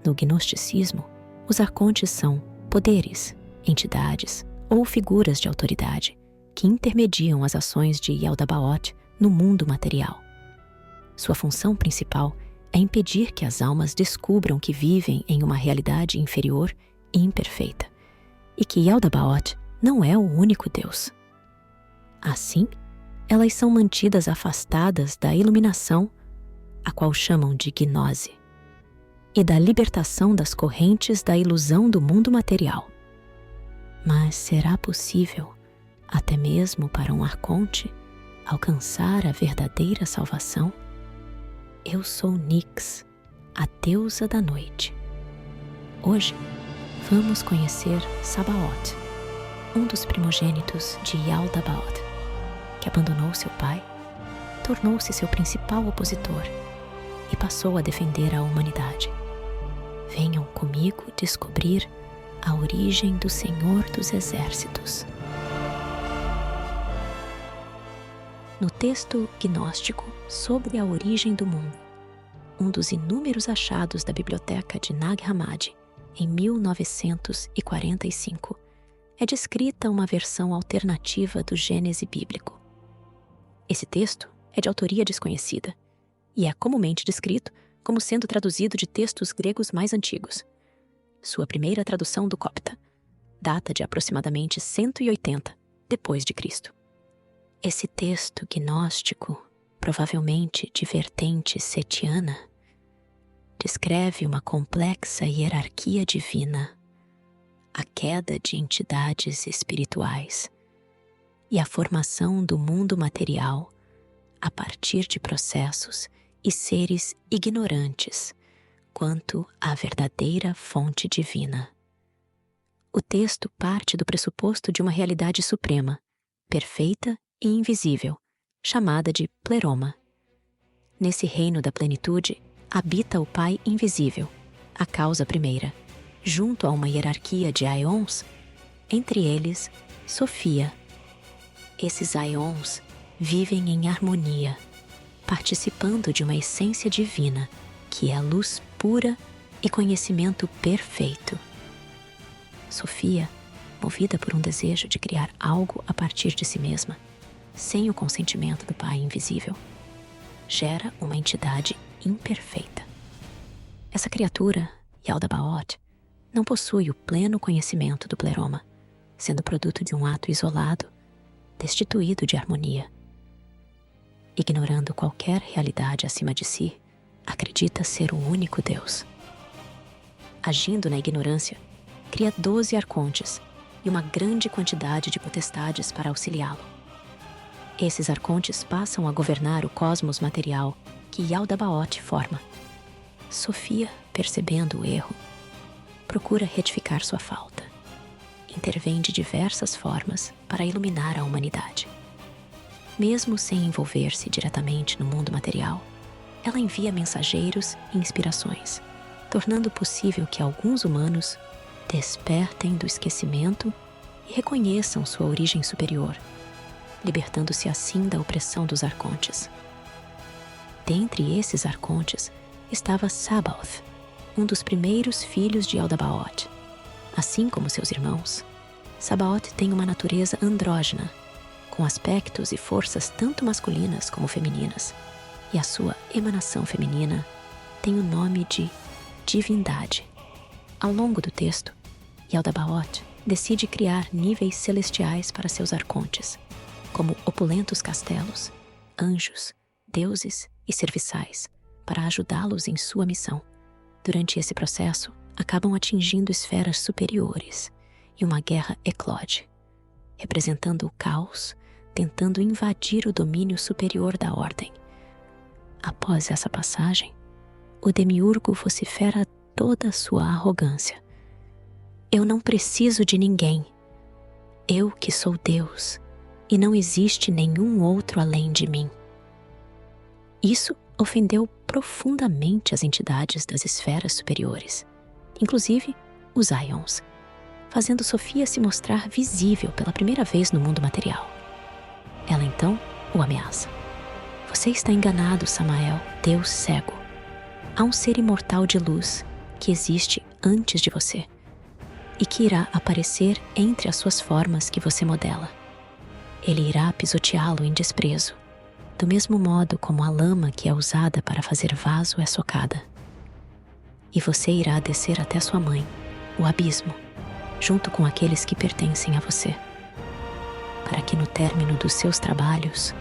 No gnosticismo, os arcontes são poderes, entidades ou figuras de autoridade que intermediam as ações de Yaldabaoth no mundo material. Sua função principal é impedir que as almas descubram que vivem em uma realidade inferior e imperfeita, e que Yaldabaoth não é o único Deus. Assim, elas são mantidas afastadas da iluminação, a qual chamam de gnose, e da libertação das correntes da ilusão do mundo material. Mas será possível, até mesmo para um arconte, alcançar a verdadeira salvação? Eu sou Nyx, a deusa da noite. Hoje, vamos conhecer Sabaoth, um dos primogênitos de Yaldabaoth, que abandonou seu pai, tornou-se seu principal opositor e passou a defender a humanidade. Venham comigo descobrir a origem do Senhor dos Exércitos. No texto gnóstico sobre a origem do mundo, um dos inúmeros achados da biblioteca de Nag Hammadi, em 1945, é descrita uma versão alternativa do Gênese bíblico. Esse texto é de autoria desconhecida e é comumente descrito como sendo traduzido de textos gregos mais antigos. Sua primeira tradução do copta data de aproximadamente 180 depois de Cristo. Esse texto gnóstico, provavelmente de vertente setiana, descreve uma complexa hierarquia divina, a queda de entidades espirituais e a formação do mundo material a partir de processos e seres ignorantes quanto à verdadeira fonte divina. O texto parte do pressuposto de uma realidade suprema, perfeita e invisível, chamada de Pleroma. Nesse reino da plenitude, habita o Pai invisível, a causa primeira, junto a uma hierarquia de Aeons, entre eles, Sofia. Esses Aeons vivem em harmonia, participando de uma essência divina, que é luz pura e conhecimento perfeito. Sofia, movida por um desejo de criar algo a partir de si mesma, sem o consentimento do Pai invisível, gera uma entidade imperfeita. Essa criatura, Yaldabaoth, não possui o pleno conhecimento do Pleroma, sendo produto de um ato isolado, destituído de harmonia. Ignorando qualquer realidade acima de si, acredita ser o único Deus. Agindo na ignorância, cria 12 arcontes e uma grande quantidade de potestades para auxiliá-lo. Esses arcontes passam a governar o cosmos material que Yaldabaoth forma. Sofia, percebendo o erro, procura retificar sua falta. Intervém de diversas formas para iluminar a humanidade. Mesmo sem envolver-se diretamente no mundo material, ela envia mensageiros e inspirações, tornando possível que alguns humanos despertem do esquecimento e reconheçam sua origem superior, libertando-se assim da opressão dos arcontes. Dentre esses arcontes estava Sabaoth, um dos primeiros filhos de Yaldabaoth. Assim como seus irmãos, Sabaoth tem uma natureza andrógena, com aspectos e forças tanto masculinas como femininas, e a sua emanação feminina tem o nome de divindade. Ao longo do texto, Yaldabaoth decide criar níveis celestiais para seus arcontes, como opulentos castelos, anjos, deuses e serviçais, para ajudá-los em sua missão. Durante esse processo, acabam atingindo esferas superiores e uma guerra eclode, representando o caos, tentando invadir o domínio superior da ordem. Após essa passagem, o demiurgo vocifera toda a sua arrogância. Eu não preciso de ninguém. Eu que sou Deus, e não existe nenhum outro além de mim. Isso ofendeu profundamente as entidades das esferas superiores, inclusive os Aeons, fazendo Sofia se mostrar visível pela primeira vez no mundo material. Ela então o ameaça. Você está enganado, Samael, Deus cego. Há um ser imortal de luz que existe antes de você e que irá aparecer entre as suas formas que você modela. Ele irá pisoteá-lo em desprezo, do mesmo modo como a lama que é usada para fazer vaso é socada. E você irá descer até sua mãe, o abismo, junto com aqueles que pertencem a você, para que no término dos seus trabalhos,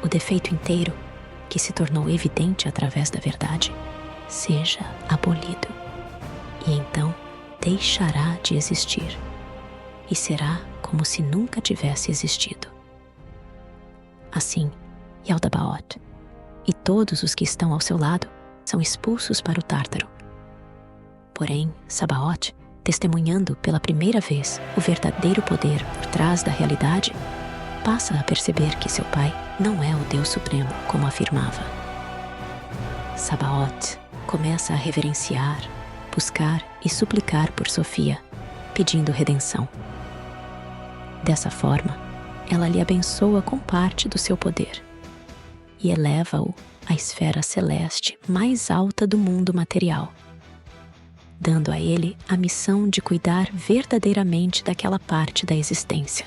o defeito inteiro, que se tornou evidente através da verdade, seja abolido, e então deixará de existir, e será como se nunca tivesse existido. Assim, Yaldabaoth e todos os que estão ao seu lado são expulsos para o Tártaro. Porém, Sabaoth, testemunhando pela primeira vez o verdadeiro poder por trás da realidade, passa a perceber que seu pai não é o Deus Supremo, como afirmava. Sabaoth começa a reverenciar, buscar e suplicar por Sofia, pedindo redenção. Dessa forma, ela lhe abençoa com parte do seu poder e eleva-o à esfera celeste mais alta do mundo material, dando a ele a missão de cuidar verdadeiramente daquela parte da existência.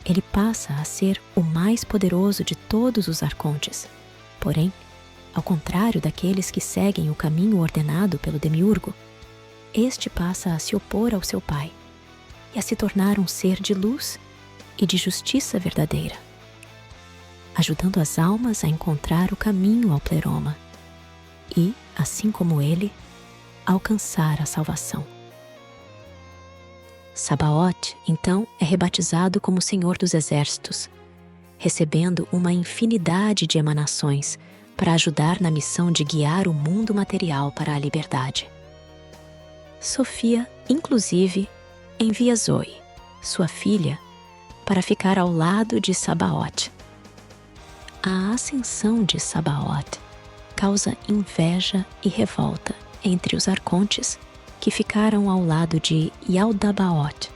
Ele passa a ser o mais poderoso de todos os arcontes, porém, ao contrário daqueles que seguem o caminho ordenado pelo Demiurgo, este passa a se opor ao seu pai e a se tornar um ser de luz e de justiça verdadeira, ajudando as almas a encontrar o caminho ao pleroma e, assim como ele, alcançar a salvação. Sabaoth, então, é rebatizado como Senhor dos Exércitos, recebendo uma infinidade de emanações para ajudar na missão de guiar o mundo material para a liberdade. Sofia, inclusive, envia Zoe, sua filha, para ficar ao lado de Sabaoth. A ascensão de Sabaoth causa inveja e revolta entre os arcontes que ficaram ao lado de Yaldabaoth,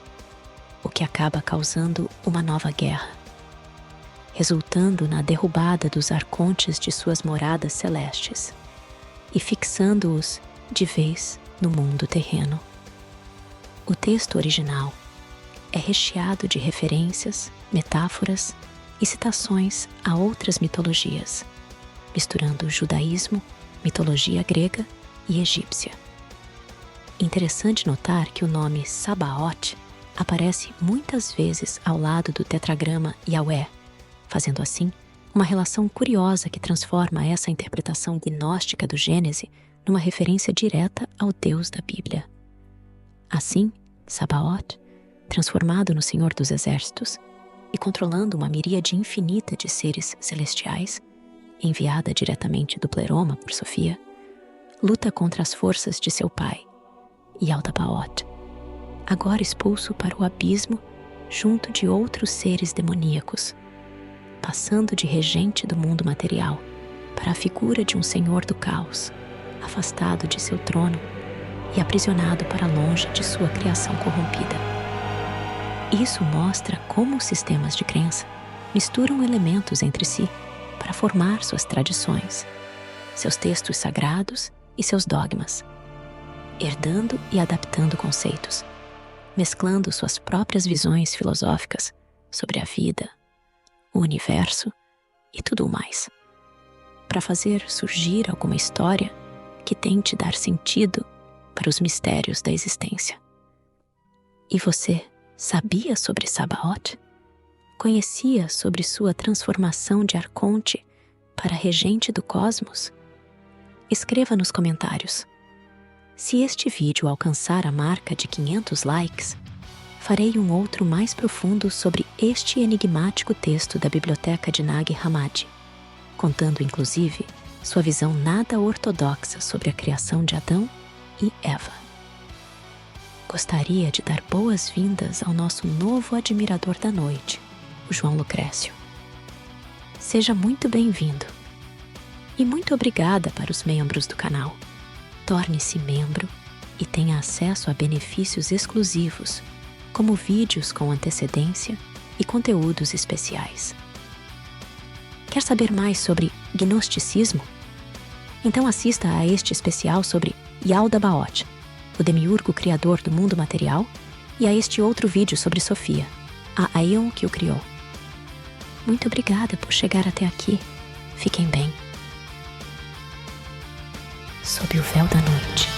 o que acaba causando uma nova guerra, resultando na derrubada dos arcontes de suas moradas celestes e fixando-os de vez no mundo terreno. O texto original é recheado de referências, metáforas e citações a outras mitologias, misturando judaísmo, mitologia grega e egípcia. Interessante notar que o nome Sabaoth aparece muitas vezes ao lado do tetragrama Yahweh, fazendo assim uma relação curiosa que transforma essa interpretação gnóstica do Gênese numa referência direta ao Deus da Bíblia. Assim, Sabaoth, transformado no Senhor dos Exércitos e controlando uma miríade infinita de seres celestiais, enviada diretamente do pleroma por Sofia, luta contra as forças de seu pai, Yaldabaoth, agora expulso para o abismo junto de outros seres demoníacos, passando de regente do mundo material para a figura de um senhor do caos, afastado de seu trono e aprisionado para longe de sua criação corrompida. Isso mostra como os sistemas de crença misturam elementos entre si para formar suas tradições, seus textos sagrados e seus dogmas, herdando e adaptando conceitos, mesclando suas próprias visões filosóficas sobre a vida, o universo e tudo mais, para fazer surgir alguma história que tente dar sentido para os mistérios da existência. E você sabia sobre Sabaoth? Conhecia sobre sua transformação de arconte para regente do cosmos? Escreva nos comentários. Se este vídeo alcançar a marca de 500 likes, farei um outro mais profundo sobre este enigmático texto da biblioteca de Nag Hammadi, contando inclusive sua visão nada ortodoxa sobre a criação de Adão e Eva. Gostaria de dar boas-vindas ao nosso novo admirador da noite, o João Lucrécio. Seja muito bem-vindo. E muito obrigada para os membros do canal. Torne-se membro e tenha acesso a benefícios exclusivos, como vídeos com antecedência e conteúdos especiais. Quer saber mais sobre gnosticismo? Então assista a este especial sobre Yaldabaoth, o demiurgo criador do mundo material, e a este outro vídeo sobre Sofia, a Aion que o criou. Muito obrigada por chegar até aqui. Fiquem bem. Sob o véu da noite.